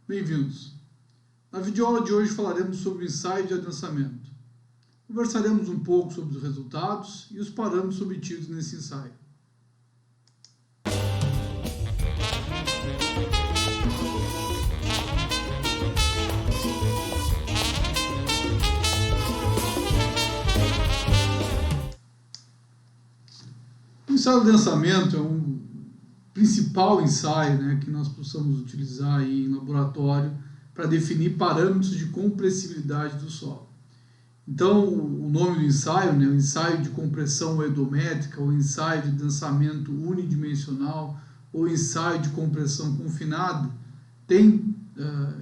Bem-vindos! Na videoaula de hoje falaremos sobre o ensaio de adensamento. Conversaremos um pouco sobre os resultados e os parâmetros obtidos nesse ensaio. O ensaio de adensamento é um principal ensaio, que nós possamos utilizar aí em laboratório para definir parâmetros de compressibilidade do solo. Então, o nome do ensaio, o ensaio de compressão oedométrica, ou ensaio de adensamento unidimensional, ou ensaio de compressão confinada, tem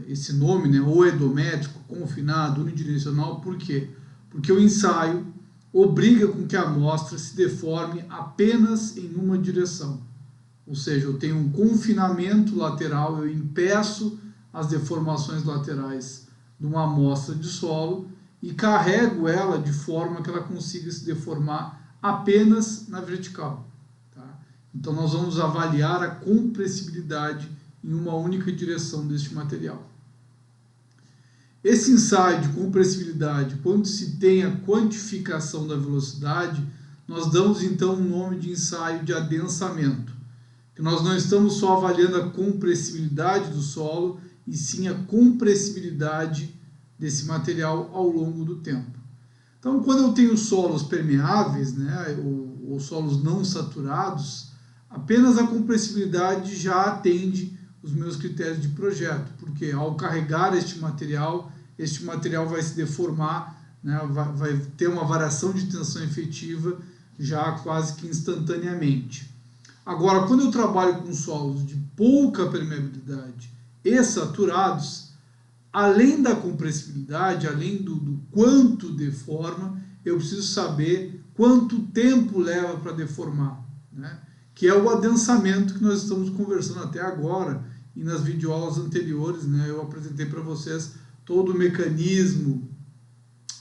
esse nome, oedométrico, confinado, unidimensional. Por quê? Porque o ensaio obriga com que a amostra se deforme apenas em uma direção. Ou seja, eu tenho um confinamento lateral, eu impeço as deformações laterais de uma amostra de solo e carrego ela de forma que ela consiga se deformar apenas na vertical. Tá? Então, nós vamos avaliar a compressibilidade em uma única direção deste material. Esse ensaio de compressibilidade, quando se tem a quantificação da velocidade, nós damos então o nome de ensaio de adensamento. Que nós não estamos só avaliando a compressibilidade do solo, e sim a compressibilidade desse material ao longo do tempo. Então, quando eu tenho solos permeáveis, ou solos não saturados, apenas a compressibilidade já atende os meus critérios de projeto, porque ao carregar este material vai se deformar, vai ter uma variação de tensão efetiva já quase que instantaneamente. Agora, quando eu trabalho com solos de pouca permeabilidade e saturados, além da compressibilidade, além do quanto deforma, eu preciso saber quanto tempo leva para deformar, que é o adensamento que nós estamos conversando até agora, e nas videoaulas anteriores, eu apresentei para vocês todo o mecanismo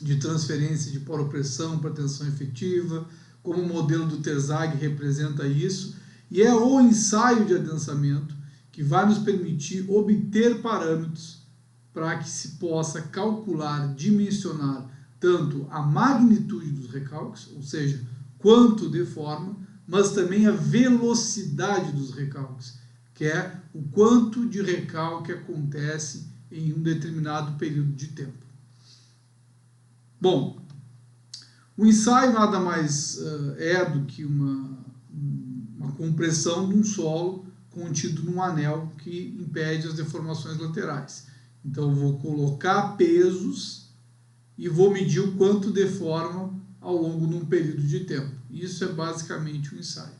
de transferência de poropressão para tensão efetiva, como o modelo do Terzaghi representa isso. E é o ensaio de adensamento que vai nos permitir obter parâmetros para que se possa calcular, dimensionar tanto a magnitude dos recalques, ou seja, quanto deforma, mas também a velocidade dos recalques, que é o quanto de recalque acontece em um determinado período de tempo. Bom, o ensaio nada mais é do que uma compressão de um solo contido num anel que impede as deformações laterais. Então, eu vou colocar pesos e vou medir o quanto deforma ao longo de um período de tempo. Isso é basicamente o ensaio.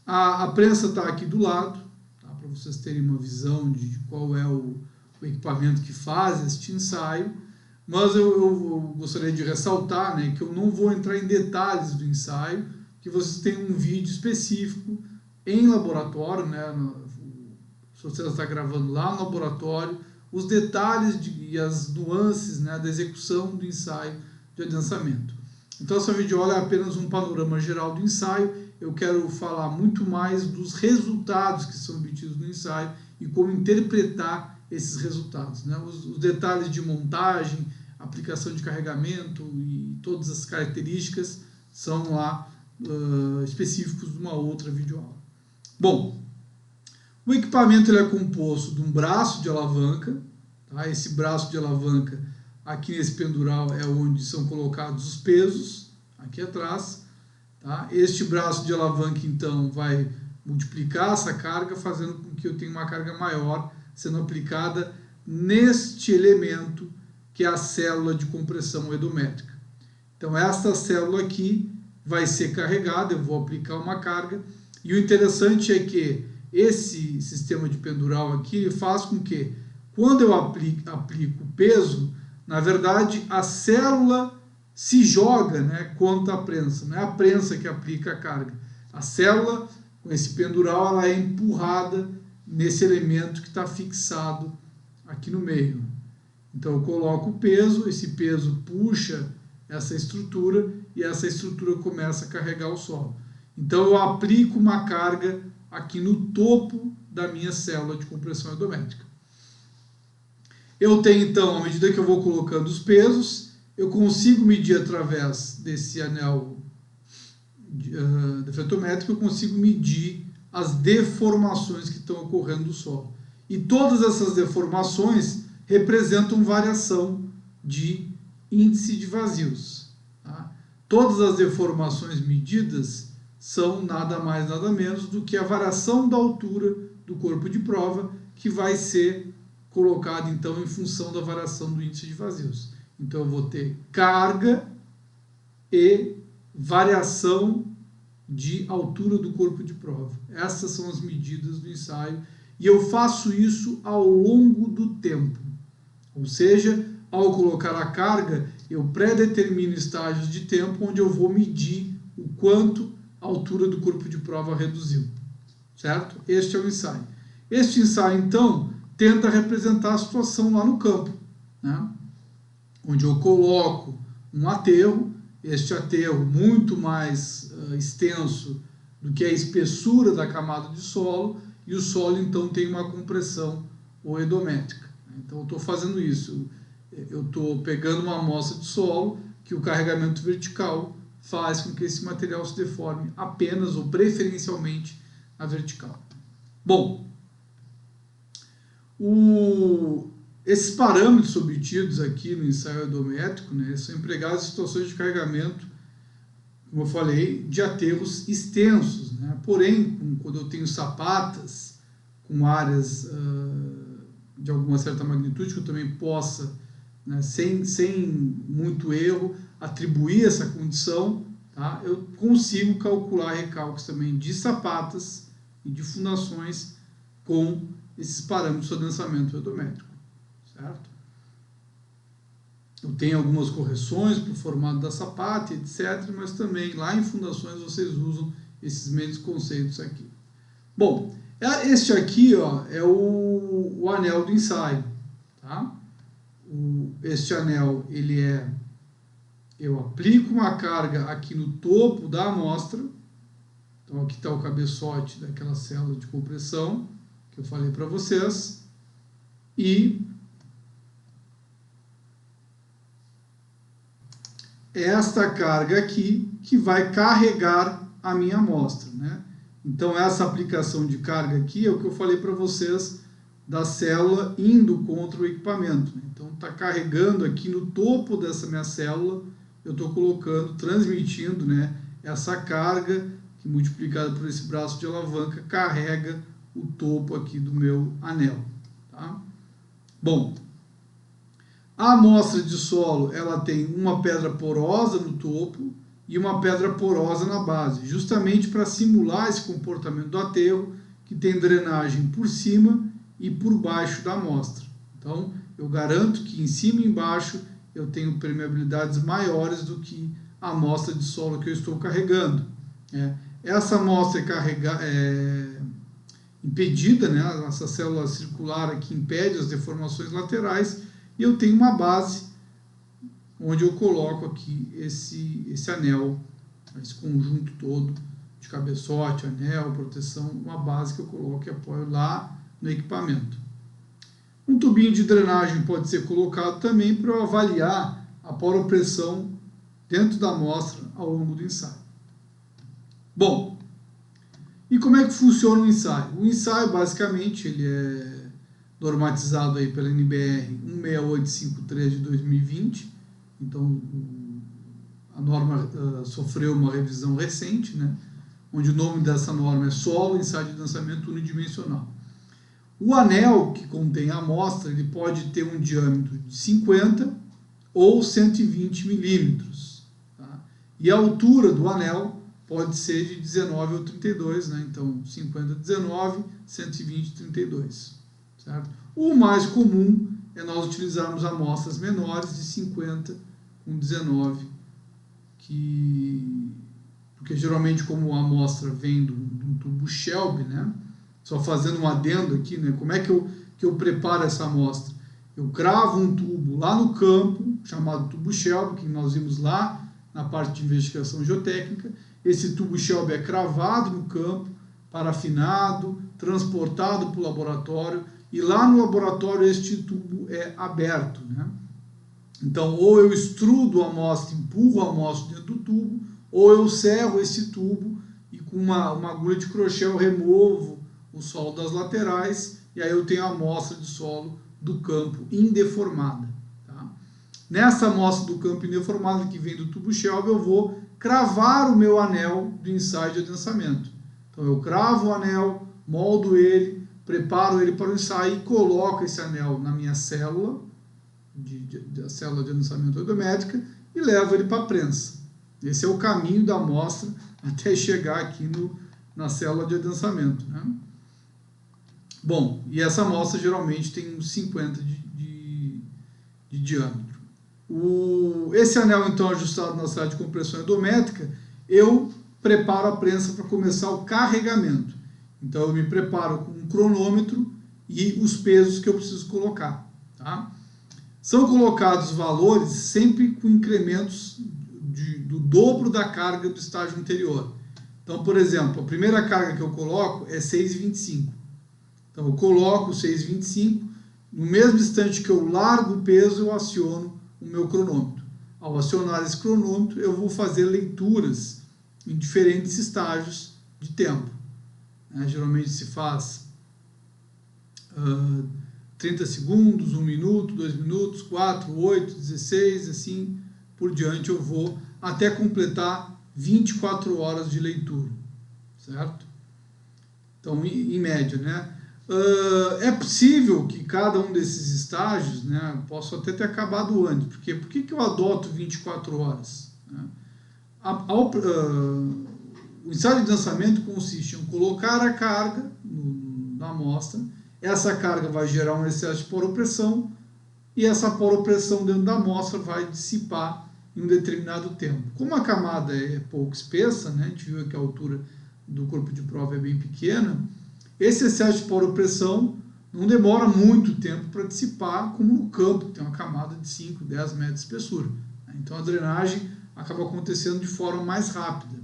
A prensa está aqui do lado, para vocês terem uma visão de qual é o equipamento que faz este ensaio, mas eu gostaria de ressaltar que eu não vou entrar em detalhes do ensaio, que vocês têm um vídeo específico em laboratório, se você está gravando lá no laboratório, os detalhes e as nuances da execução do ensaio de adensamento. Então, essa videoaula é apenas um panorama geral do ensaio. Eu quero falar muito mais dos resultados que são obtidos no ensaio e como interpretar esses resultados. Os detalhes de montagem, aplicação de carregamento e todas as características são lá específicos de uma outra videoaula. Bom, o equipamento ele é composto de um braço de alavanca. Esse braço de alavanca aqui nesse pendural é onde são colocados os pesos, aqui atrás. Este braço de alavanca então vai multiplicar essa carga, fazendo com que eu tenha uma carga maior sendo aplicada neste elemento que é a célula de compressão oedométrica. Então, esta célula aqui vai ser carregada, eu vou aplicar uma carga, e o interessante é que esse sistema de pendural aqui faz com que, quando eu aplico peso, na verdade a célula se joga contra a prensa, não é a prensa que aplica a carga. A célula, com esse pendural, ela é empurrada nesse elemento que está fixado aqui no meio. Então eu coloco o peso, esse peso puxa essa estrutura e essa estrutura começa a carregar o solo. Então eu aplico uma carga aqui no topo da minha célula de compressão oedométrica. Eu tenho, então, à medida que eu vou colocando os pesos, eu consigo medir através desse anel defletométrico, eu consigo medir as deformações que estão ocorrendo no solo. E todas essas deformações representam variação de índice de vazios. Tá? Todas as deformações medidas são nada mais, nada menos do que a variação da altura do corpo de prova, que vai ser colocada, então, em função da variação do índice de vazios. Então, eu vou ter carga e variação de altura do corpo de prova. Essas são as medidas do ensaio e eu faço isso ao longo do tempo. Ou seja, ao colocar a carga, eu pré-determino estágios de tempo onde eu vou medir o quanto a altura do corpo de prova reduziu. Certo? Este é o ensaio. Este ensaio, então, tenta representar a situação lá no campo, né? Onde eu coloco um aterro, este aterro muito mais extenso do que a espessura da camada de solo, e o solo então tem uma compressão oedométrica. Então eu estou fazendo isso, eu estou pegando uma amostra de solo que o carregamento vertical faz com que esse material se deforme apenas ou preferencialmente na vertical. Bom, esses parâmetros obtidos aqui no ensaio oedométrico, né, são empregados em situações de carregamento, como eu falei, de aterros extensos, né? Porém, quando eu tenho sapatas com áreas de alguma certa magnitude, que eu também possa, né, sem muito erro, atribuir essa condição, tá? Eu consigo calcular recalques também de sapatas e de fundações com esses parâmetros de adensamento oedométrico. Certo? Eu tenho algumas correções para o formato da sapata, etc., mas também lá em fundações vocês usam esses mesmos conceitos aqui. Bom, este aqui, ó, é o anel do ensaio. Tá? Este anel, eu aplico uma carga aqui no topo da amostra. Então aqui está o cabeçote daquela célula de compressão que eu falei para vocês. E esta carga aqui que vai carregar a minha amostra, né? Então essa aplicação de carga aqui é o que eu falei para vocês da célula indo contra o equipamento, né? Então está carregando aqui no topo dessa minha célula, eu estou colocando, transmitindo, né, essa carga que multiplicada por esse braço de alavanca carrega o topo aqui do meu anel, tá? Bom, a amostra de solo, ela tem uma pedra porosa no topo e uma pedra porosa na base, justamente para simular esse comportamento do aterro, que tem drenagem por cima e por baixo da amostra. Então, eu garanto que em cima e embaixo eu tenho permeabilidades maiores do que a amostra de solo que eu estou carregando. Essa amostra é impedida, né? Essa célula circular aqui impede as deformações laterais, e eu tenho uma base onde eu coloco aqui esse anel, esse conjunto todo de cabeçote, anel, proteção, uma base que eu coloco e apoio lá no equipamento. Um tubinho de drenagem pode ser colocado também para eu avaliar a poropressão dentro da amostra ao longo do ensaio. Bom, e como é que funciona o ensaio? O ensaio, basicamente, ele é normatizado aí pela NBR 16853 de 2020, então a norma sofreu uma revisão recente, né, onde o nome dessa norma é Solo Ensaio de Adensamento Unidimensional. O anel que contém a amostra, ele pode ter um diâmetro de 50 ou 120 milímetros, tá? E a altura do anel pode ser de 19 ou 32, né? Então 50, 19, 120, 32. Certo? O mais comum é nós utilizarmos amostras menores de 50 com 19, porque geralmente, como a amostra vem de um tubo Shelby, né? Só fazendo um adendo aqui, né? Como é que eu preparo essa amostra? Eu cravo um tubo lá no campo, chamado tubo Shelby, que nós vimos lá na parte de investigação geotécnica. Esse tubo Shelby é cravado no campo, parafinado, transportado para o laboratório, e lá no laboratório este tubo é aberto, né? Então, ou eu extrudo a amostra, empurro a amostra dentro do tubo, ou eu cerro esse tubo e com uma agulha de crochê eu removo o solo das laterais e aí eu tenho a amostra de solo do campo indeformada. Tá? Nessa amostra do campo indeformada que vem do tubo Shelby, eu vou cravar o meu anel do ensaio de adensamento. Então eu cravo o anel, moldo ele, preparo ele para o ensaio e coloco esse anel na minha célula, a célula de adensamento endométrica, e levo ele para a prensa. Esse é o caminho da amostra até chegar aqui na célula de adensamento, né? Bom, e essa amostra geralmente tem uns 50 de diâmetro. Esse anel, então, ajustado na sala de compressão endométrica, eu preparo a prensa para começar o carregamento. Então, eu me preparo com um cronômetro e os pesos que eu preciso colocar. Tá? São colocados valores sempre com incrementos do dobro da carga do estágio anterior. Então, por exemplo, a primeira carga que eu coloco é 6,25. Então, eu coloco 6,25, no mesmo instante que eu largo o peso, eu aciono o meu cronômetro. Ao acionar esse cronômetro, eu vou fazer leituras em diferentes estágios de tempo. Geralmente se faz 30 segundos, 1 minuto, 2 minutos, 4, 8, 16, assim por diante eu vou até completar 24 horas de leitura, certo? Então, em média, né? É possível que cada um desses estágios, né, possa até ter acabado antes. Por que eu adoto 24 horas? Né? O ensaio de adensamento consiste em colocar a carga na amostra, essa carga vai gerar um excesso de poropressão e essa poropressão dentro da amostra vai dissipar em um determinado tempo. Como a camada é pouco espessa, né, a gente viu que a altura do corpo de prova é bem pequena, esse excesso de poropressão não demora muito tempo para dissipar, como no campo, que tem uma camada de 5, 10 metros de espessura. Então a drenagem acaba acontecendo de forma mais rápida.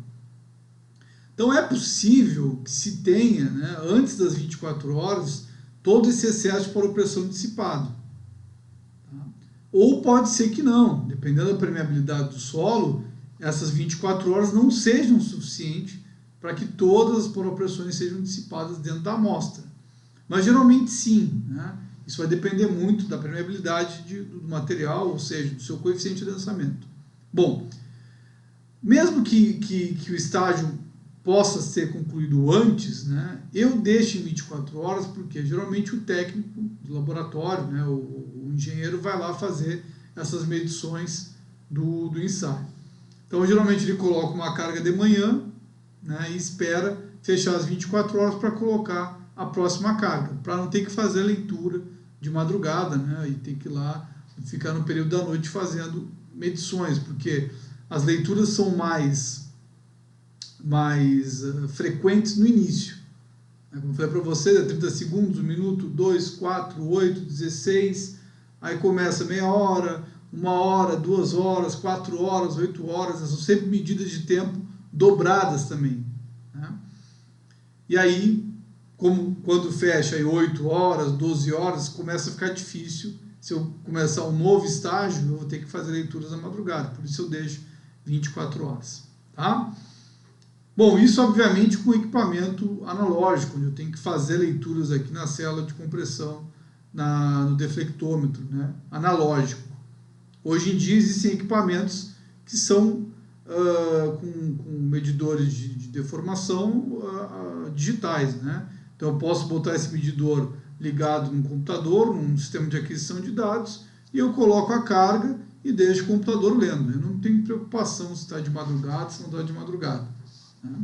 Então é possível que se tenha, né, antes das 24 horas, todo esse excesso de poropressão dissipado. Tá? Ou pode ser que não, dependendo da permeabilidade do solo, essas 24 horas não sejam suficientes para que todas as poropressões sejam dissipadas dentro da amostra. Mas geralmente sim, né? Isso vai depender muito da permeabilidade do material, ou seja, do seu coeficiente de adensamento. Bom, mesmo que o estágio possa ser concluído antes, né, eu deixo em 24 horas, porque geralmente o técnico do laboratório, né, o engenheiro vai lá fazer essas medições do ensaio. Então, geralmente ele coloca uma carga de manhã, né, e espera fechar as 24 horas para colocar a próxima carga, para não ter que fazer a leitura de madrugada, né, e ter que ir lá ficar no período da noite fazendo medições, porque as leituras são mais frequentes no início. Como eu falei para vocês, é 30 segundos, 1 minuto, 2, 4, 8, 16, aí começa meia hora, 1 hora, 2 horas, 4 horas, 8 horas, são sempre medidas de tempo dobradas também. Né? E aí, quando fecha aí 8 horas, 12 horas, começa a ficar difícil. Se eu começar um novo estágio, eu vou ter que fazer leituras à madrugada, por isso eu deixo 24 horas. Tá? Bom, isso obviamente com equipamento analógico, onde eu tenho que fazer leituras aqui na célula de compressão, no deflectômetro, né, analógico. Hoje em dia existem equipamentos que são com medidores de deformação digitais, né? Então eu posso botar esse medidor ligado num computador, num sistema de aquisição de dados, e eu coloco a carga e deixo o computador lendo. Eu não tenho preocupação se está de madrugada, se não está de madrugada. Né?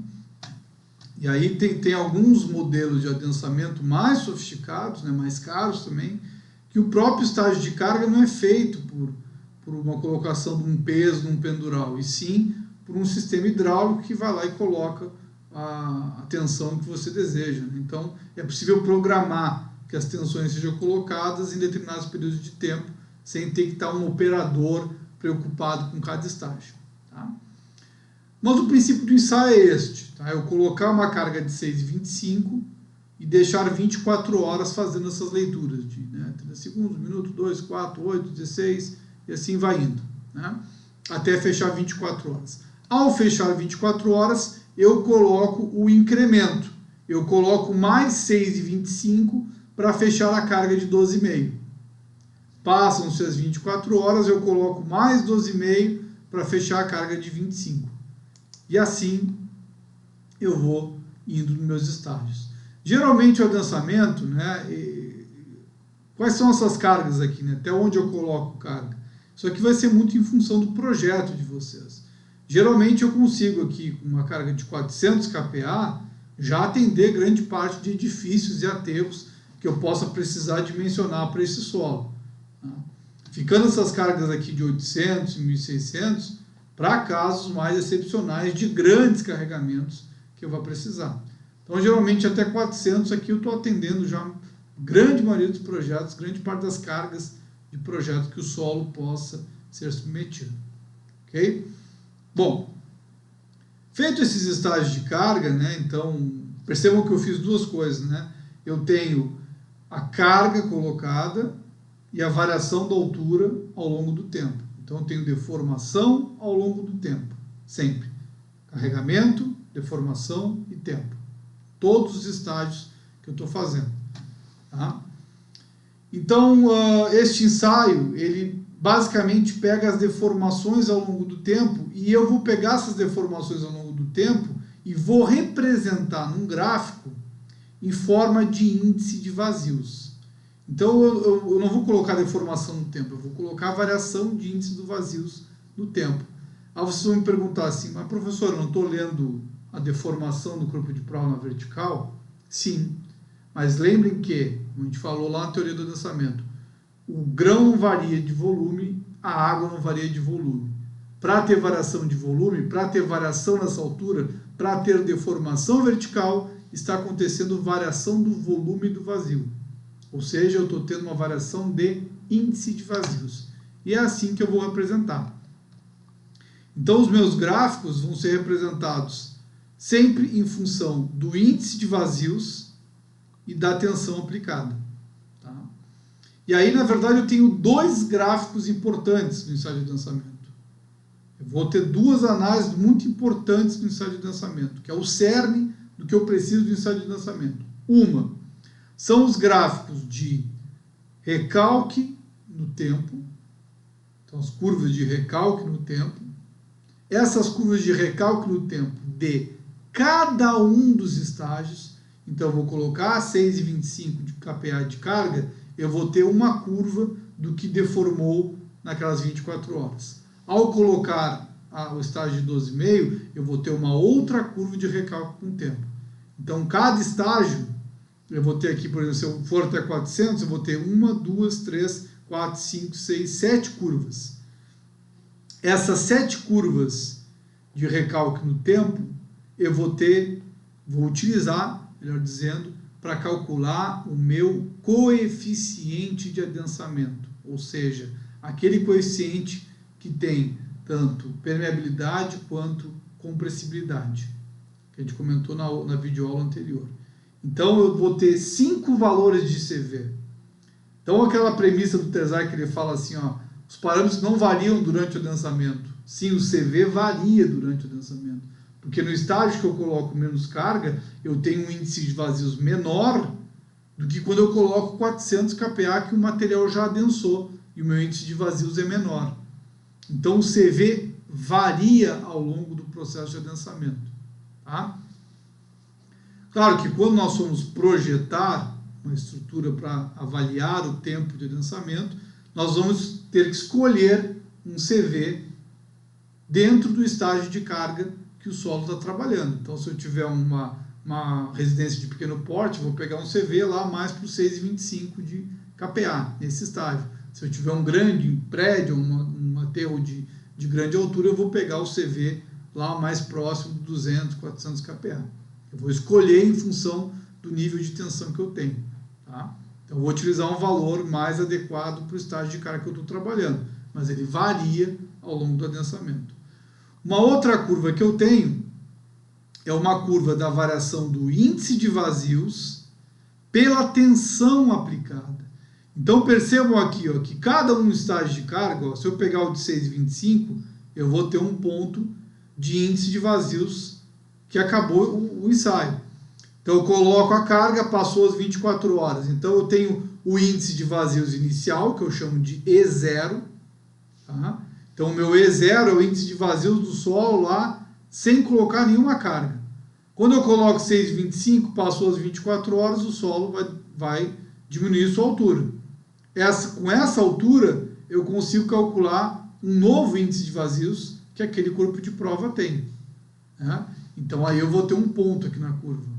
E aí tem alguns modelos de adensamento mais sofisticados, né, mais caros também, que o próprio estágio de carga não é feito por uma colocação de um peso num pendural, e sim por um sistema hidráulico que vai lá e coloca a tensão que você deseja. Né? Então, é possível programar que as tensões sejam colocadas em determinados períodos de tempo, sem ter que estar um operador preocupado com cada estágio. Tá? Mas o princípio do ensaio é este. Tá? Eu colocar uma carga de 6,25 e deixar 24 horas fazendo essas leituras de 30 segundos, 1 minuto, 2, 4, 8, 16 e assim vai indo, né? Até fechar 24 horas. Ao fechar 24 horas, eu coloco o incremento. Eu coloco mais 6,25 para fechar a carga de 12,5. Passam-se as 24 horas, eu coloco mais 12,5 para fechar a carga de 25. E assim eu vou indo nos meus estágios. Geralmente o adensamento, né, quais são essas cargas aqui, né, até onde eu coloco carga? Isso aqui vai ser muito em função do projeto de vocês. Geralmente eu consigo aqui, com uma carga de 400 kPa, já atender grande parte de edifícios e aterros que eu possa precisar dimensionar para esse solo. Ficando essas cargas aqui de 800 e 1600 para casos mais excepcionais de grandes carregamentos que eu vou precisar. Então, geralmente, até 400 aqui eu estou atendendo já grande maioria dos projetos, grande parte das cargas de projeto que o solo possa ser submetido. Ok? Bom, feito esses estágios de carga, né, então, percebam que eu fiz duas coisas, né? Eu tenho a carga colocada e a variação da altura ao longo do tempo. Então, eu tenho deformação ao longo do tempo, sempre. Carregamento, deformação e tempo. Todos os estágios que eu estou fazendo. Tá? Então, este ensaio, ele basicamente pega as deformações ao longo do tempo e eu vou pegar essas deformações ao longo do tempo e vou representar num gráfico em forma de índice de vazios. Então, eu não vou colocar deformação no tempo, eu vou colocar a variação de índice de vazios no tempo. Aí vocês vão me perguntar assim, mas professor, eu não estou lendo a deformação do corpo de prova na vertical? Sim, mas lembrem que, como a gente falou lá na teoria do adensamento, o grão não varia de volume, a água não varia de volume. Para ter variação de volume, para ter variação nessa altura, para ter deformação vertical, está acontecendo variação do volume do vazio. Ou seja, eu estou tendo uma variação de índice de vazios. E é assim que eu vou representar. Então, os meus gráficos vão ser representados sempre em função do índice de vazios e da tensão aplicada. Tá? E aí, na verdade, eu tenho dois gráficos importantes no ensaio de adensamento. Eu vou ter duas análises muito importantes no ensaio de adensamento, que é o cerne do que eu preciso do ensaio de adensamento. Uma são os gráficos de recalque no tempo, então as curvas de recalque no tempo. Essas curvas de recalque no tempo de cada um dos estágios, então eu vou colocar 6,25 de kPa de carga, eu vou ter uma curva do que deformou naquelas 24 horas. Ao colocar o estágio de 12,5, eu vou ter uma outra curva de recalque com o tempo. Então, cada estágio, eu vou ter aqui, por exemplo, se eu for até 400, eu vou ter 1, 2, 3, 4, 5, 6, 7 curvas. Essas 7 curvas de recalque no tempo, eu vou utilizar, melhor dizendo, para calcular o meu coeficiente de adensamento, ou seja, aquele coeficiente que tem tanto permeabilidade quanto compressibilidade, que a gente comentou na videoaula anterior. Então, eu vou ter 5 valores de CV. Então, aquela premissa do Tesai que ele fala assim, ó, os parâmetros não variam durante o adensamento. Sim, o CV varia durante o adensamento. Porque no estágio que eu coloco menos carga, eu tenho um índice de vazios menor do que quando eu coloco 400 kPa, que o material já adensou e o meu índice de vazios é menor. Então, o CV varia ao longo do processo de adensamento. Tá? Claro que quando nós formos projetar uma estrutura para avaliar o tempo de adensamento, nós vamos ter que escolher um CV dentro do estágio de carga que o solo está trabalhando. Então, se eu tiver uma residência de pequeno porte, vou pegar um CV lá mais para os 6,25 de kPa, nesse estágio. Se eu tiver um grande prédio, um aterro de grande altura, eu vou pegar o CV lá mais próximo de 200, 400 kPa. Eu vou escolher em função do nível de tensão que eu tenho. Tá? Então, eu vou utilizar um valor mais adequado para o estágio de carga que eu estou trabalhando, mas ele varia ao longo do adensamento. Uma outra curva que eu tenho é uma curva da variação do índice de vazios pela tensão aplicada. Então percebam aqui, ó, que cada um estágio de carga, ó, se eu pegar o de 6,25, eu vou ter um ponto de índice de vazios que acabou o ensaio. Então eu coloco a carga, passou as 24 horas. Então eu tenho o índice de vazios inicial, que eu chamo de E0. Tá? Então o meu E0 é o índice de vazios do solo lá, sem colocar nenhuma carga. Quando eu coloco 6,25, passou as 24 horas, o solo vai diminuir sua altura. Com essa altura, eu consigo calcular um novo índice de vazios que aquele corpo de prova tem. Né? Então aí eu vou ter um ponto aqui na curva.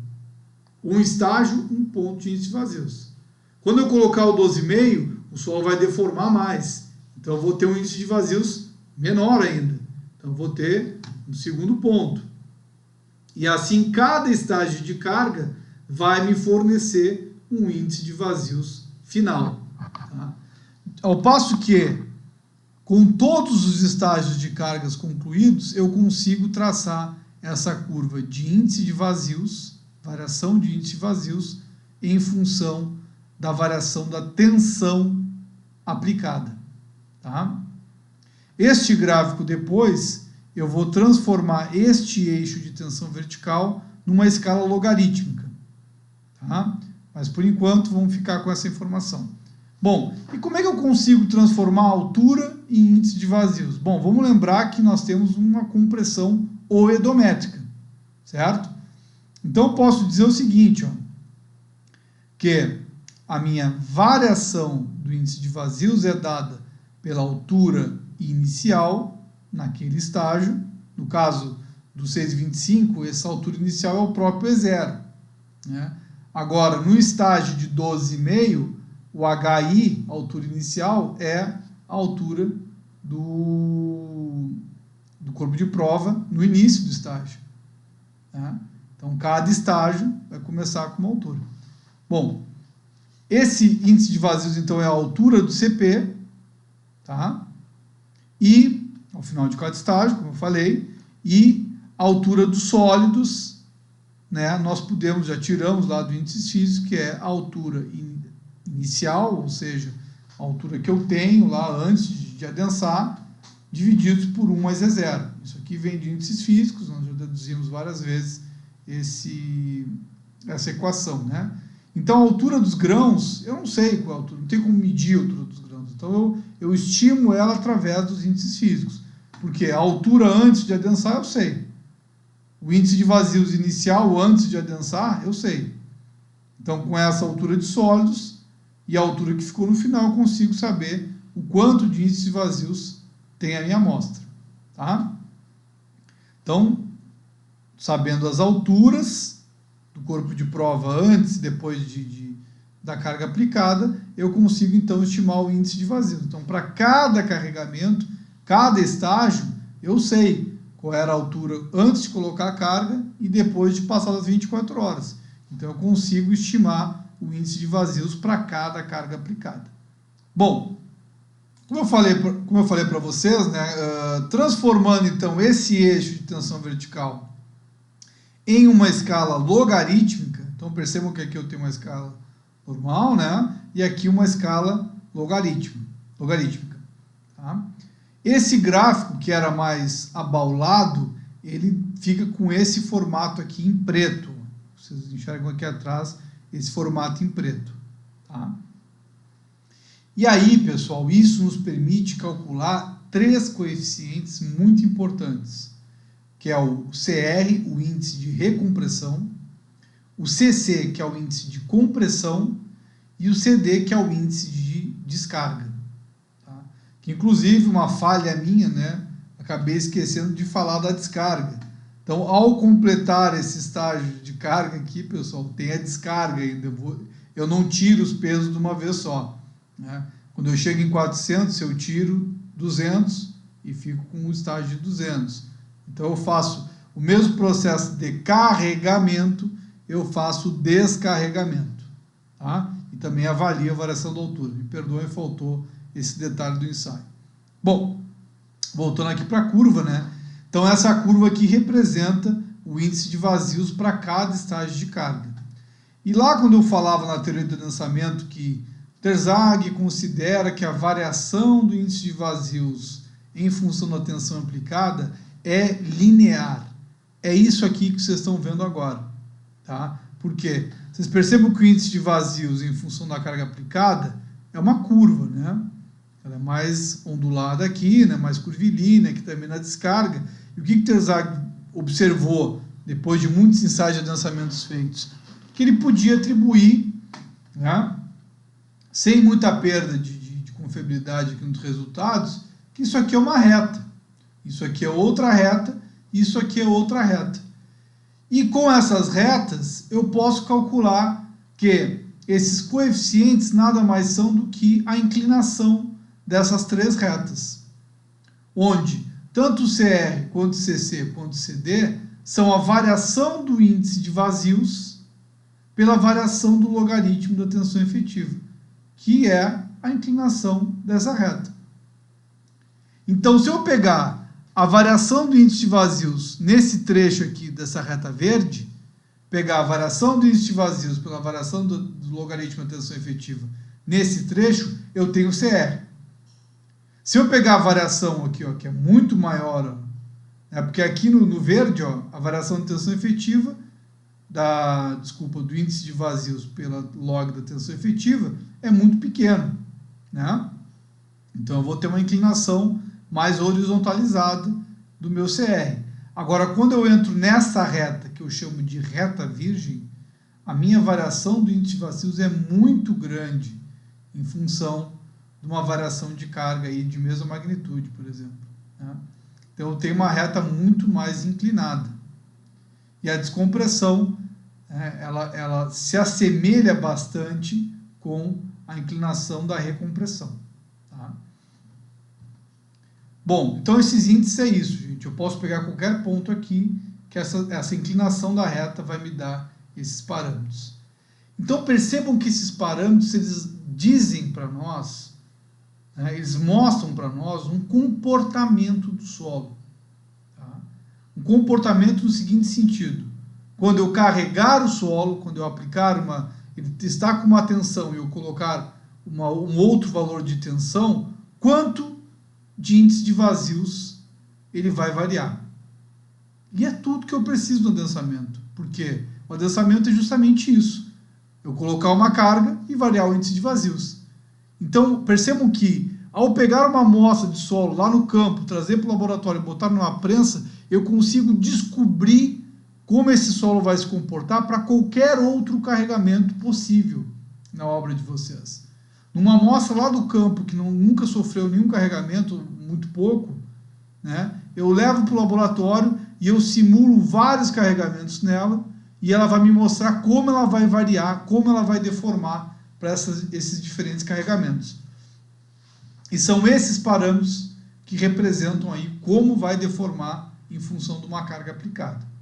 Um estágio, um ponto de índice de vazios. Quando eu colocar o 12,5, o solo vai deformar mais. Então eu vou ter um índice de vazios menor ainda. Então eu vou ter um segundo ponto. E assim cada estágio de carga vai me fornecer um índice de vazios final. Tá? Ao passo que, com todos os estágios de cargas concluídos, eu consigo traçar essa curva de índice de vazios, variação de índice de vazios, em função da variação da tensão aplicada. Tá? Este gráfico depois, eu vou transformar este eixo de tensão vertical numa escala logarítmica. Tá? Mas por enquanto vamos ficar com essa informação. Bom, e como é que eu consigo transformar a altura em índice de vazios? Bom, vamos lembrar que nós temos uma compressão oedométrica, certo? Então eu posso dizer o seguinte, ó, que a minha variação do índice de vazios é dada pela altura inicial naquele estágio. No caso do 6,25, essa altura inicial é o próprio E0. Né? Agora, no estágio de 12,5, o HI, a altura inicial, é a altura do corpo de prova no início do estágio. Né? Então, cada estágio vai começar com uma altura. Bom, esse índice de vazios, então, é a altura do CP, tá? E, ao final de cada estágio, como eu falei, e a altura dos sólidos, né? Nós podemos, já tiramos lá do índice físico, que é a altura inicial, ou seja, a altura que eu tenho lá antes de adensar, divididos por 1 mais E0. Isso aqui vem de índices físicos, nós já deduzimos várias vezes essa equação, né? Então, a altura dos grãos, eu não sei qual é a altura, não tem como medir a altura dos grãos. Então, eu estimo ela através dos índices físicos, porque a altura antes de adensar, eu sei. O índice de vazios inicial antes de adensar, eu sei. Então, com essa altura de sólidos e a altura que ficou no final, eu consigo saber o quanto de índice de vazios tem a minha amostra. Tá? Então, sabendo as alturas do corpo de prova antes e depois da carga aplicada, eu consigo, então, estimar o índice de vazios. Então, para cada carregamento, cada estágio, eu sei qual era a altura antes de colocar a carga e depois de passar das 24 horas. Então, eu consigo estimar o índice de vazios para cada carga aplicada. Bom, como eu falei para vocês, né, transformando, então, esse eixo de tensão vertical em uma escala logarítmica, então percebam que aqui eu tenho uma escala normal, né, e aqui uma escala logarítmica. Tá? Esse gráfico, que era mais abaulado, ele fica com esse formato aqui em preto. Vocês enxergam aqui atrás esse formato em preto. Tá? E aí, pessoal, isso nos permite calcular 3 coeficientes muito importantes, que é o CR, o índice de recompressão, o CC, que é o índice de compressão, e o CD, que é o índice de descarga. Tá? Que, inclusive, uma falha minha, né? Acabei esquecendo de falar da descarga. Então, ao completar esse estágio de carga aqui, pessoal, tem a descarga ainda. Eu não tiro os pesos de uma vez só. Né? Quando eu chego em 400, eu tiro 200 e fico com o estágio de 200. Então, eu faço o mesmo processo de carregamento, eu faço descarregamento. Tá? E também avalio a variação da altura. Me perdoem, faltou esse detalhe do ensaio. Bom, voltando aqui para a curva, né? Então, essa curva aqui representa o índice de vazios para cada estágio de carga. E lá quando eu falava na teoria do densamento que Terzaghi considera que a variação do índice de vazios em função da tensão aplicada é linear. É isso aqui que vocês estão vendo agora. Tá? Por quê? Vocês percebem que o índice de vazios em função da carga aplicada é uma curva, né? Ela é mais ondulada aqui, né? Mais curvilínea, aqui também na descarga. E o que Terzaghi observou depois de muitos ensaios de adensamentos feitos? Que ele podia atribuir, né, sem muita perda de confiabilidade aqui nos resultados, que isso aqui é uma reta, isso aqui é outra reta, isso aqui é outra reta. E com essas retas, eu posso calcular que esses coeficientes nada mais são do que a inclinação dessas três retas, onde tanto o CR, quanto o CC, quanto o CD são a variação do índice de vazios pela variação do logaritmo da tensão efetiva, que é a inclinação dessa reta. Então, se eu pegar a variação do índice de vazios nesse trecho aqui dessa reta verde, pegar a variação do índice de vazios pela variação do logaritmo da tensão efetiva nesse trecho, eu tenho CR. Se eu pegar a variação aqui, ó, que é muito maior, ó, porque aqui no verde, ó, a variação da tensão efetiva do índice de vazios pela log da tensão efetiva é muito pequeno, né? Então eu vou ter uma inclinação mais horizontalizada do meu CR. Agora, quando eu entro nessa reta, que eu chamo de reta virgem, a minha variação do índice de vazios é muito grande em função de uma variação de carga aí de mesma magnitude, por exemplo, né? Então eu tenho uma reta muito mais inclinada. E a descompressão, ela se assemelha bastante com a inclinação da recompressão. Tá? Bom, então esses índices é isso, gente. Eu posso pegar qualquer ponto aqui, que essa inclinação da reta vai me dar esses parâmetros. Então percebam que esses parâmetros, eles dizem para nós, né, eles mostram para nós um comportamento do solo. Tá? Um comportamento no seguinte sentido: quando eu carregar o solo, quando eu aplicar ele está com uma tensão e eu colocar um outro valor de tensão, quanto de índice de vazios ele vai variar. E é tudo que eu preciso no adensamento. Por quê? O adensamento é justamente isso. Eu colocar uma carga e variar o índice de vazios. Então, percebam que, ao pegar uma amostra de solo lá no campo, trazer para o laboratório e botar numa prensa, eu consigo descobrir como esse solo vai se comportar para qualquer outro carregamento possível na obra de vocês. Numa amostra lá do campo, que nunca sofreu nenhum carregamento, muito pouco, né, eu levo para o laboratório e eu simulo vários carregamentos nela, e ela vai me mostrar como ela vai variar, como ela vai deformar para esses diferentes carregamentos. E são esses parâmetros que representam aí como vai deformar em função de uma carga aplicada.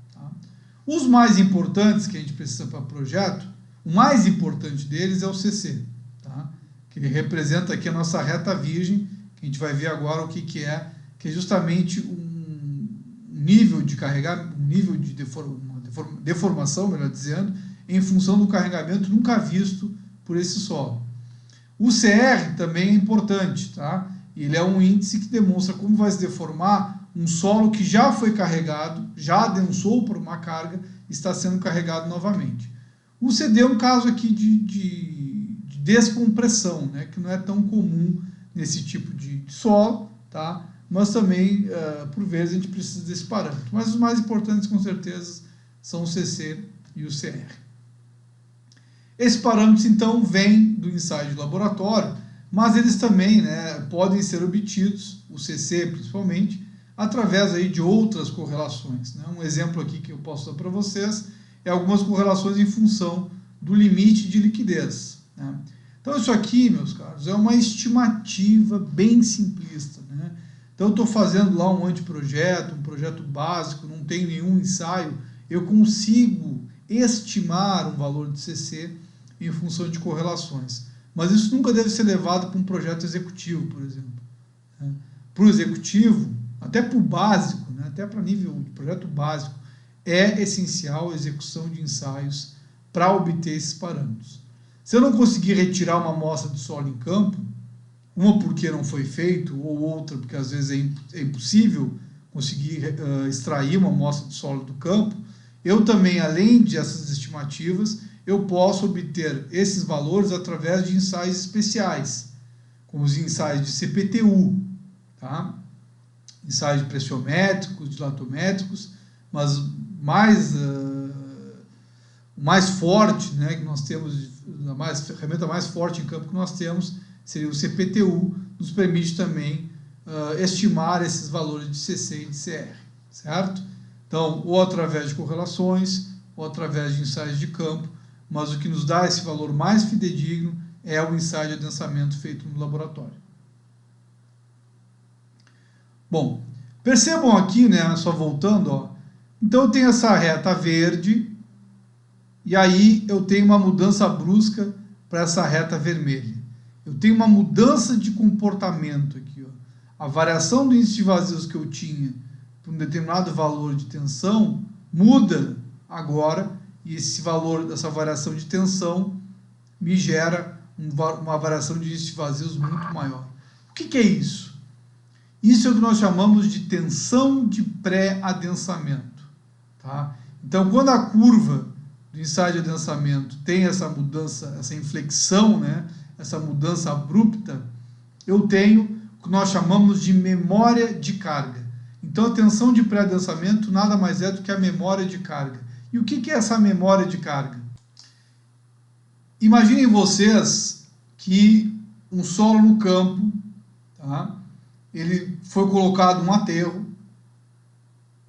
Os mais importantes que a gente precisa para o projeto, o mais importante deles é o CC, tá? Que ele representa aqui a nossa reta virgem, que a gente vai ver agora o que é justamente um nível de carregamento, um nível de deformação, melhor dizendo, em função do carregamento nunca visto por esse solo. O CR também é importante, tá? Ele é um índice que demonstra como vai se deformar um solo que já foi carregado, já adensou por uma carga, está sendo carregado novamente. O CD é um caso aqui de descompressão, né, que não é tão comum nesse tipo de solo, tá? Mas também, por vezes, a gente precisa desse parâmetro. Mas os mais importantes, com certeza, são o CC e o CR. Esses parâmetros, então, vêm do ensaio de laboratório, mas eles também, né, podem ser obtidos, o CC principalmente, através aí de outras correlações, né? Um exemplo aqui que eu posso dar para vocês é algumas correlações em função do limite de liquidez, né? Então isso aqui, meus caros, é uma estimativa bem simplista, né? Então eu estou fazendo lá um anteprojeto, um projeto básico, não tem nenhum ensaio, eu consigo estimar um valor de CC em função de correlações. Mas isso nunca deve ser levado para um projeto executivo, por exemplo, né? Para o executivo, até para o básico, né, até para nível de projeto básico, é essencial a execução de ensaios para obter esses parâmetros. Se eu não conseguir retirar uma amostra de solo em campo, uma porque não foi feito, ou outra porque às vezes é impossível conseguir extrair uma amostra de solo do campo, eu também, além dessas estimativas, eu posso obter esses valores através de ensaios especiais, como os ensaios de CPTU, tá? Ensaios pressiométricos, dilatométricos, mas o mais forte, né, que nós temos, a ferramenta mais forte em campo que nós temos seria o CPTU, nos permite também estimar esses valores de CC e de CR, certo? Então, ou através de correlações, ou através de ensaios de campo, mas o que nos dá esse valor mais fidedigno é o ensaio de adensamento feito no laboratório. Bom, percebam aqui, né, só voltando, ó, então eu tenho essa reta verde, e aí eu tenho uma mudança brusca para essa reta vermelha. Eu tenho uma mudança de comportamento aqui, ó. A variação do índice de vazios que eu tinha para um determinado valor de tensão muda agora, e esse valor dessa variação de tensão me gera uma variação de índice de vazios muito maior. O que é isso? Isso é o que nós chamamos de tensão de pré-adensamento, tá? Então, quando a curva do ensaio de adensamento tem essa mudança, essa inflexão, né, essa mudança abrupta, eu tenho o que nós chamamos de memória de carga. Então, a tensão de pré-adensamento nada mais é do que a memória de carga. E o que é essa memória de carga? Imaginem vocês que um solo no campo, tá? Ele foi colocado um aterro,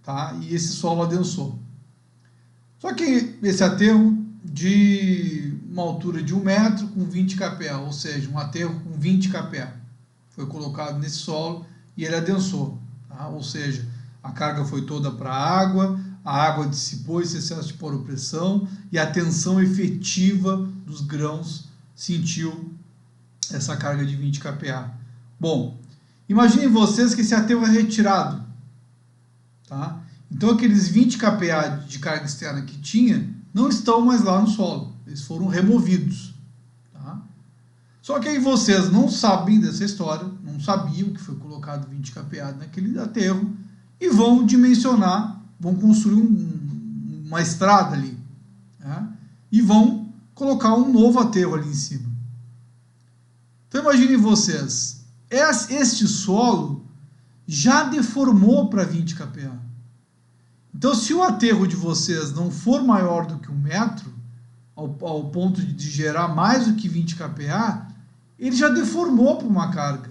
tá? E esse solo adensou. Só que esse aterro de uma altura de 1 metro com 20 kPa, ou seja, um aterro com 20 kPa, foi colocado nesse solo e ele adensou, tá? Ou seja, a carga foi toda para a água dissipou esse excesso de poropressão e a tensão efetiva dos grãos sentiu essa carga de 20 kPa. Bom, imaginem vocês que esse aterro é retirado, tá? Então aqueles 20 kPa de carga externa que tinha não estão mais lá no solo, eles foram removidos, tá? Só que aí vocês não sabem dessa história, não sabiam que foi colocado 20 kPa naquele aterro e vão dimensionar, vão construir uma estrada ali, né? E vão colocar um novo aterro ali em cima. Então imaginem vocês, este solo já deformou para 20 kPa. Então, se o aterro de vocês não for maior do que 1 metro, ao ponto de gerar mais do que 20 kPa, ele já deformou para uma carga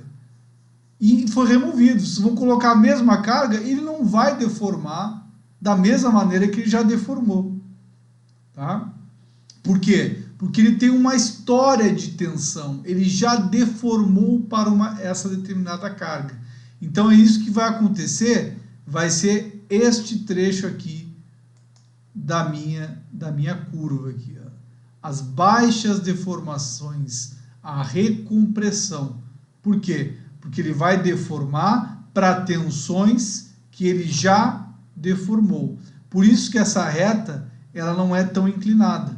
e foi removido. Se vão colocar a mesma carga, ele não vai deformar da mesma maneira que ele já deformou, tá? Por quê? Porque ele tem uma história de tensão, ele já deformou para essa determinada carga. Então é isso que vai acontecer, vai ser este trecho aqui da minha curva aqui, ó. As baixas deformações, a recompressão. Por quê? Porque ele vai deformar para tensões que ele já deformou. Por isso que essa reta ela não é tão inclinada.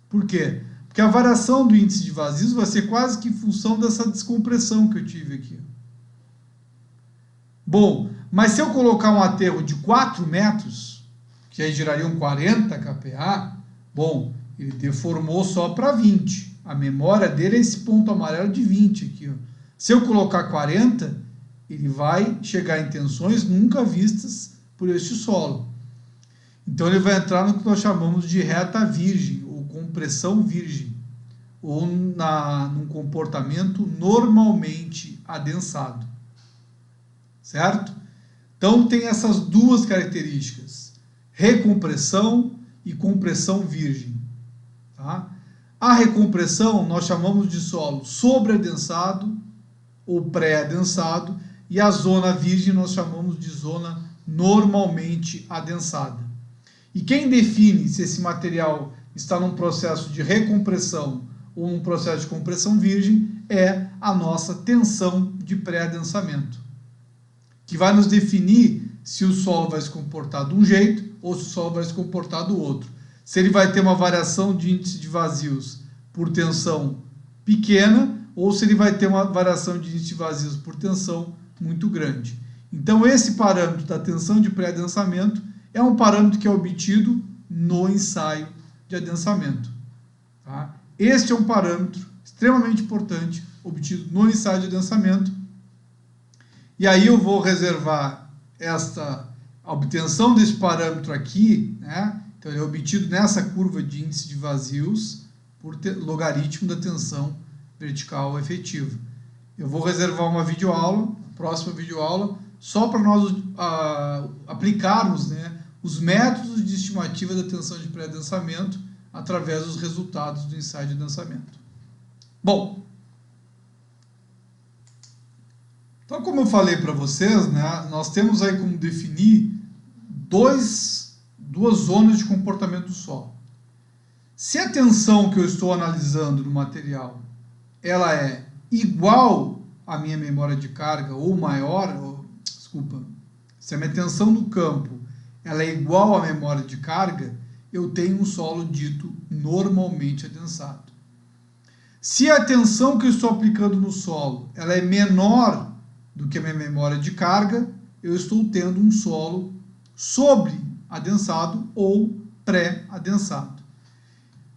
Por quê? Porque a variação do índice de vazios vai ser quase que em função dessa descompressão que eu tive aqui. Bom, mas se eu colocar um aterro de 4 metros, que aí girariam 40 kPa, bom, ele deformou só para 20. A memória dele é esse ponto amarelo de 20 aqui, ó. Se eu colocar 40, ele vai chegar em tensões nunca vistas por este solo. Então ele vai entrar no que nós chamamos de reta virgem, ou compressão virgem, ou num comportamento normalmente adensado. Certo? Então tem essas duas características, recompressão e compressão virgem. Tá? A recompressão nós chamamos de solo sobreadensado ou pré-adensado, e a zona virgem nós chamamos de zona normalmente adensada. E quem define se esse material está num processo de recompressão ou num processo de compressão virgem é a nossa tensão de pré-adensamento, que vai nos definir se o solo vai se comportar de um jeito ou se o solo vai se comportar do outro. se ele vai ter uma variação de índice de vazios por tensão pequena ou se ele vai ter uma variação de índice de vazios por tensão muito grande. Então, esse parâmetro da tensão de pré-adensamento é um parâmetro que é obtido no ensaio de adensamento. Tá? Este é um parâmetro extremamente importante, obtido no ensaio de adensamento. E aí eu vou reservar a obtenção desse parâmetro aqui, né? Então ele é obtido nessa curva de índice de vazios por logaritmo da tensão vertical efetiva. Eu vou reservar uma videoaula, próxima videoaula, só para nós aplicarmos, né, os métodos de estimativa da tensão de pré-adensamento através dos resultados do ensaio de adensamento. Bom, então como eu falei para vocês, né, nós temos aí como definir duas zonas de comportamento do solo. Se a tensão que eu estou analisando no material ela é igual à minha memória de carga ou maior, se a minha tensão no campo ela é igual à memória de carga, eu tenho um solo dito normalmente adensado. Se a tensão que eu estou aplicando no solo ela é menor do que a minha memória de carga, eu estou tendo um solo sobre-adensado ou pré-adensado.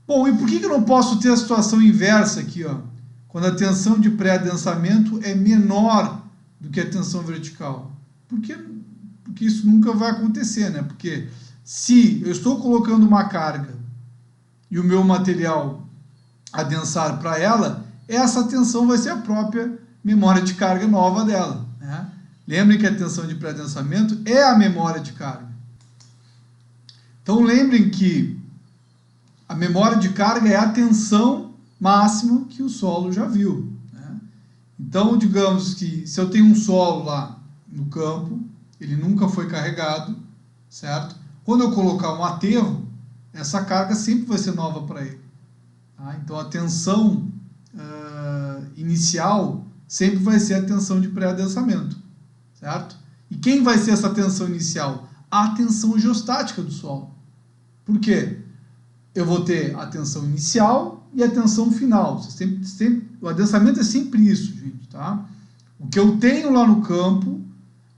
Bom, e por que eu não posso ter a situação inversa aqui, ó? Quando a tensão de pré-adensamento é menor do que a tensão vertical? Porque isso nunca vai acontecer, né? Porque se eu estou colocando uma carga e o meu material adensar para ela, essa tensão vai ser a própria memória de carga nova dela, né? Lembrem que a tensão de pré-adensamento é a memória de carga. Então lembrem que a memória de carga é a tensão máxima que o solo já viu, né? Então, digamos que se eu tenho um solo lá no campo, ele nunca foi carregado, certo? Quando eu colocar um aterro, essa carga sempre vai ser nova para ele. Tá? Então, a tensão inicial sempre vai ser a tensão de pré-adensamento, certo? E quem vai ser essa tensão inicial? A tensão geostática do solo. Por quê? Eu vou ter a tensão inicial e a tensão final. O adensamento é sempre isso, gente, tá? O que eu tenho lá no campo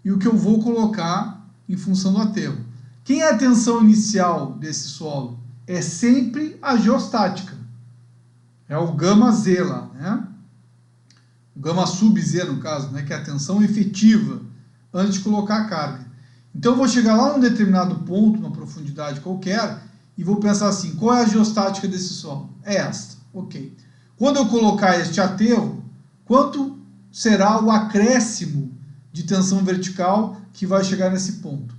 e o que eu vou colocar em função do aterro. Quem é a tensão inicial desse solo? É sempre a geostática. É o gama Z lá, né? O gama sub Z, no caso, né? Que é a tensão efetiva antes de colocar a carga. Então eu vou chegar lá num determinado ponto, uma profundidade qualquer, e vou pensar assim, qual é a geostática desse solo? É esta, ok. Quando eu colocar este aterro, quanto será o acréscimo de tensão vertical que vai chegar nesse ponto?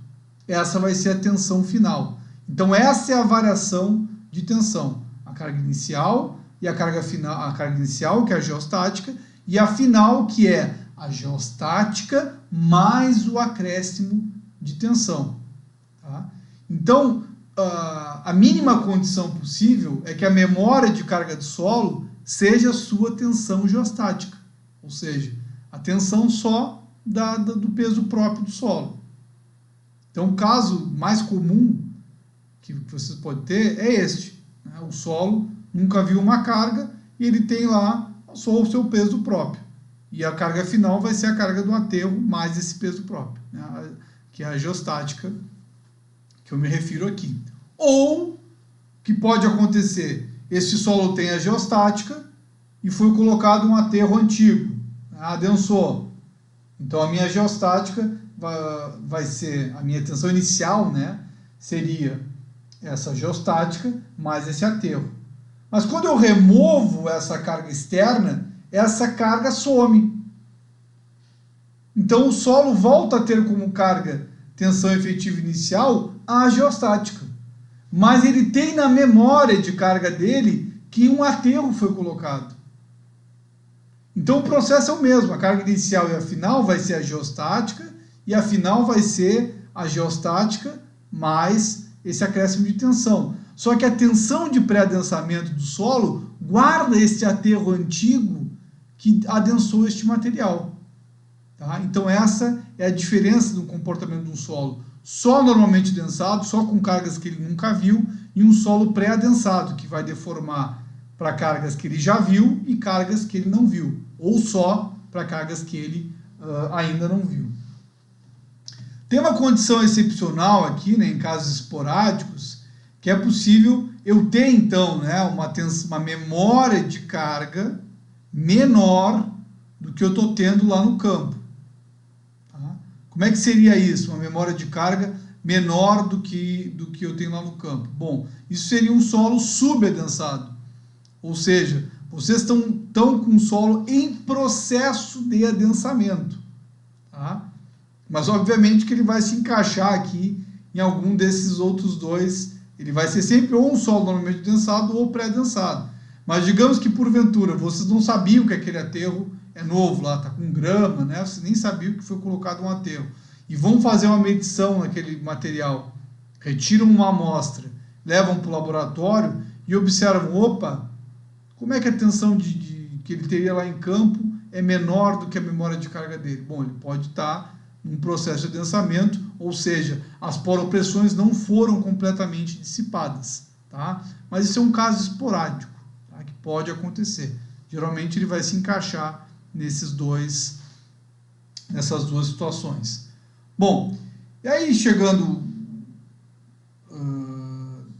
Essa vai ser a tensão final. Então essa é a variação de tensão. A carga inicial e a carga final, a carga inicial, que é a geostática, e a final, que é a geostática mais o acréscimo de tensão. Tá? Então, a mínima condição possível é que a memória de carga de solo seja a sua tensão geostática, ou seja, a tensão só do peso próprio do solo. Então, o caso mais comum que vocês podem ter é este, né? O solo nunca viu uma carga e ele tem lá só o seu peso próprio. E a carga final vai ser a carga do aterro mais esse peso próprio, né? Que é a geostática que eu me refiro aqui. Ou, que pode acontecer, este solo tem a geostática e foi colocado um aterro antigo, adensou. Então a minha geostática vai ser, a minha tensão inicial, né, seria essa geostática mais esse aterro. Mas quando eu removo essa carga externa, essa carga some. Então o solo volta a ter como carga tensão efetiva inicial a geostática. Mas ele tem na memória de carga dele que um aterro foi colocado. Então o processo é o mesmo. A carga inicial e a final vai ser a geostática e a final vai ser a geostática mais esse acréscimo de tensão. Só que a tensão de pré-adensamento do solo guarda este aterro antigo que adensou este material. Tá? Então essa é a diferença do comportamento de um solo só normalmente densado, só com cargas que ele nunca viu, e um solo pré-adensado, que vai deformar para cargas que ele já viu e cargas que ele não viu, ou só para cargas que ele ainda não viu. Tem uma condição excepcional aqui, né, em casos esporádicos, que é possível eu ter, então, né, uma memória de carga menor do que eu estou tendo lá no campo. Tá? Como é que seria isso? Uma memória de carga menor do que eu tenho lá no campo. Bom, isso seria um solo subadensado. Ou seja, vocês estão com o solo em processo de adensamento. Tá? Mas, obviamente, que ele vai se encaixar aqui em algum desses outros dois. Ele vai ser sempre ou um solo normalmente adensado ou pré-adensado. Mas digamos que, porventura, vocês não sabiam que aquele aterro é novo lá, está com grama, né? Vocês nem sabiam que foi colocado um aterro. E vão fazer uma medição naquele material. Retiram uma amostra, levam para o laboratório e observam, opa, como é que a tensão que ele teria lá em campo é menor do que a memória de carga dele? Bom, ele pode estar num processo de adensamento, ou seja, as poropressões não foram completamente dissipadas, tá? Mas isso é um caso esporádico, tá? Que pode acontecer. Geralmente ele vai se encaixar nessas duas situações. Bom, e aí chegando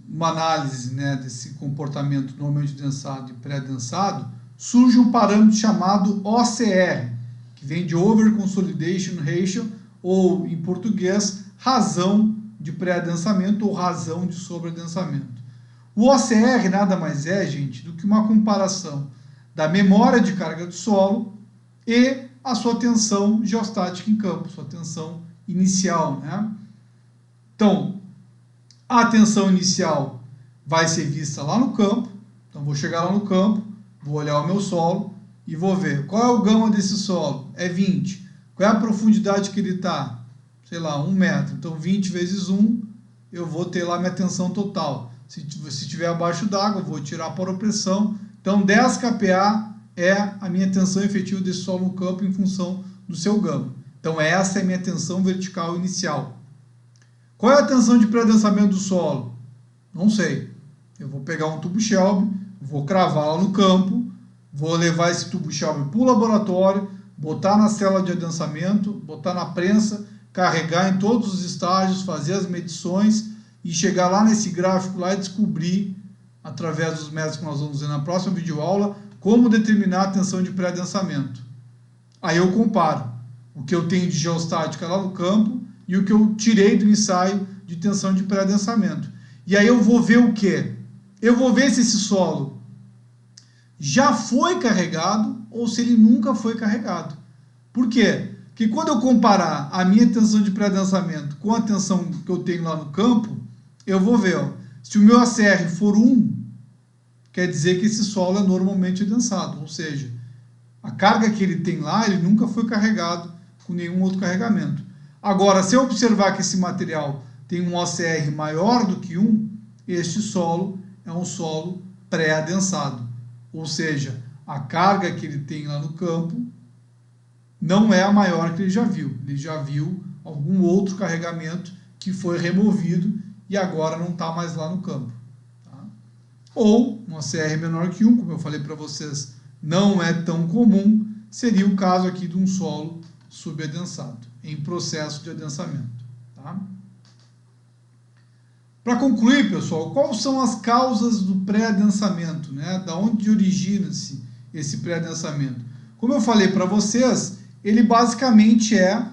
uma análise, né, desse comportamento normalmente densado e pré-densado, surge um parâmetro chamado OCR, que vem de Over Consolidation Ratio, ou, em português, razão de pré-adensamento ou razão de sobreadensamento. O OCR nada mais é, gente, do que uma comparação da memória de carga do solo e a sua tensão geostática em campo, sua tensão inicial, né? Então, a tensão inicial vai ser vista lá no campo. Então, vou chegar lá no campo, vou olhar o meu solo e vou ver qual é o gama desse solo. É 20. Qual é a profundidade que ele está? Sei lá, 1 metro. Então, 20 vezes 1, eu vou ter lá minha tensão total. Se estiver abaixo d'água, eu vou tirar a poropressão. Então, 10 kPa é a minha tensão efetiva desse solo no campo em função do seu gama. Então, essa é a minha tensão vertical inicial. Qual é a tensão de pré-adensamento do solo? Não sei. Eu vou pegar um tubo Shelby, vou cravar lá no campo, vou levar esse tubo Shelby para o laboratório, botar na célula de adensamento, botar na prensa, carregar em todos os estágios, fazer as medições e chegar lá nesse gráfico lá e descobrir, através dos métodos que nós vamos ver na próxima videoaula, como determinar a tensão de pré-adensamento. Aí eu comparo o que eu tenho de geostática lá no campo e o que eu tirei do ensaio de tensão de pré-adensamento. E aí eu vou ver o quê? Eu vou ver se esse solo já foi carregado ou se ele nunca foi carregado. Por quê? Porque quando eu comparar a minha tensão de pré-adensamento com a tensão que eu tenho lá no campo, eu vou ver, ó, se o meu ACR for 1, quer dizer que esse solo é normalmente adensado, ou seja, a carga que ele tem lá, ele nunca foi carregado com nenhum outro carregamento. Agora, se eu observar que esse material tem um OCR maior do que 1, este solo é um solo pré-adensado. Ou seja, a carga que ele tem lá no campo não é a maior que ele já viu. Ele já viu algum outro carregamento que foi removido e agora não está mais lá no campo. Tá? Ou um OCR menor que 1, como eu falei para vocês, não é tão comum, seria o caso aqui de um solo subadensado, em processo de adensamento. Tá? Para concluir, pessoal, quais são as causas do pré-adensamento, né? Da onde origina-se esse pré-adensamento? Como eu falei para vocês, ele basicamente é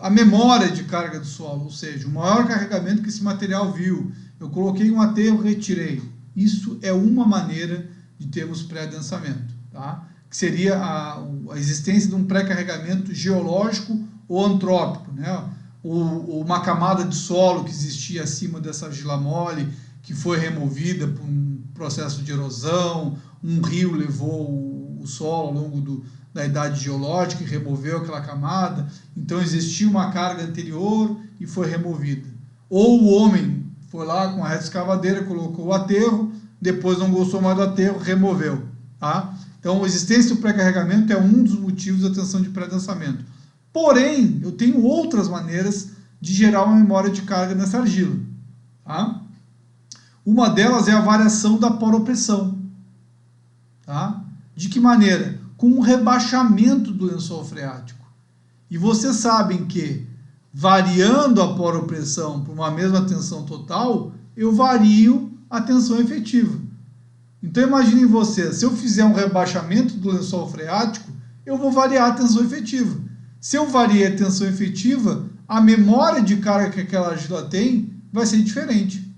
a memória de carga do solo, ou seja, o maior carregamento que esse material viu. Eu coloquei um aterro, retirei. Isso é uma maneira de termos pré-adensamento, tá? Que seria a existência de um pré-carregamento geológico ou antrópico, né? Uma camada de solo que existia acima dessa argila mole, que foi removida por um processo de erosão, um rio levou o solo ao longo da idade geológica e removeu aquela camada, então existia uma carga anterior e foi removida. Ou o homem foi lá com a reta escavadeira, colocou o aterro, depois não gostou mais do aterro, removeu. Tá? Então, a existência do pré-carregamento é um dos motivos da tensão de pré-adensamento. Porém, eu tenho outras maneiras de gerar uma memória de carga nessa argila. Tá? Uma delas é a variação da poropressão. Tá? De que maneira? Com um rebaixamento do lençol freático. E vocês sabem que, variando a poropressão para uma mesma tensão total, eu vario a tensão efetiva. Então imaginem vocês, se eu fizer um rebaixamento do lençol freático, eu vou variar a tensão efetiva. Se eu variar a tensão efetiva, a memória de carga que aquela argila tem vai ser diferente.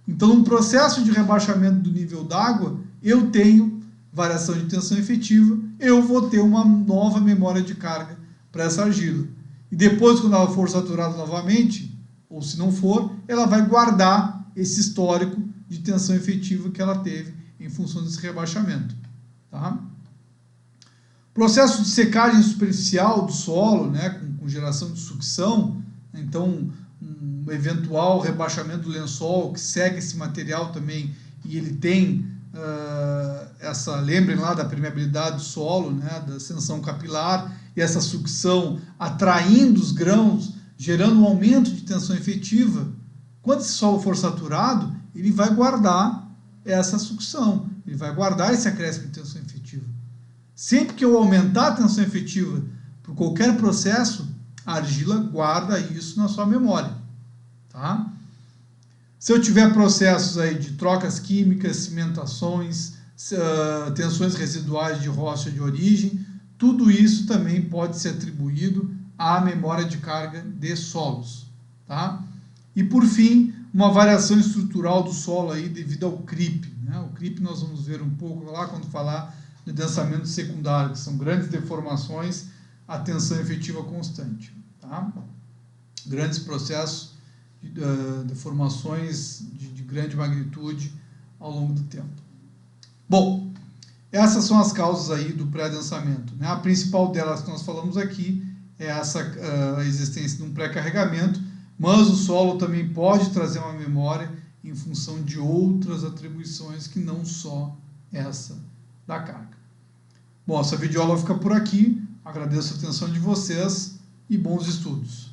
Então, no processo de rebaixamento do nível d'água, eu tenho variação de tensão efetiva, eu vou ter uma nova memória de carga para essa argila. E depois, quando ela for saturada novamente, ou se não for, ela vai guardar esse histórico de tensão efetiva que ela teve em função desse rebaixamento. Tá? Processo de secagem superficial do solo, né, com geração de sucção, então um eventual rebaixamento do lençol que seca esse material também, e ele tem lembrem lá da permeabilidade do solo, né, da ascensão capilar, e essa sucção atraindo os grãos, gerando um aumento de tensão efetiva. Quando esse solo for saturado, ele vai guardar essa sucção, ele vai guardar esse acréscimo de tensão efetiva. Sempre que eu aumentar a tensão efetiva por qualquer processo, a argila guarda isso na sua memória. Tá? Se eu tiver processos aí de trocas químicas, cimentações, tensões residuais de rocha de origem, tudo isso também pode ser atribuído à memória de carga de solos. Tá? E por fim, uma variação estrutural do solo aí devido ao creep. Né? O creep nós vamos ver um pouco lá quando falar de densamento secundário, que são grandes deformações à tensão efetiva constante. Tá? Grandes processos de deformações de grande magnitude ao longo do tempo. Bom, essas são as causas aí do pré-densamento. Né? A principal delas que nós falamos aqui é a existência de um pré-carregamento, mas o solo também pode trazer uma memória em função de outras atribuições que não só essa da carga. Bom, essa videoaula fica por aqui. Agradeço a atenção de vocês e bons estudos.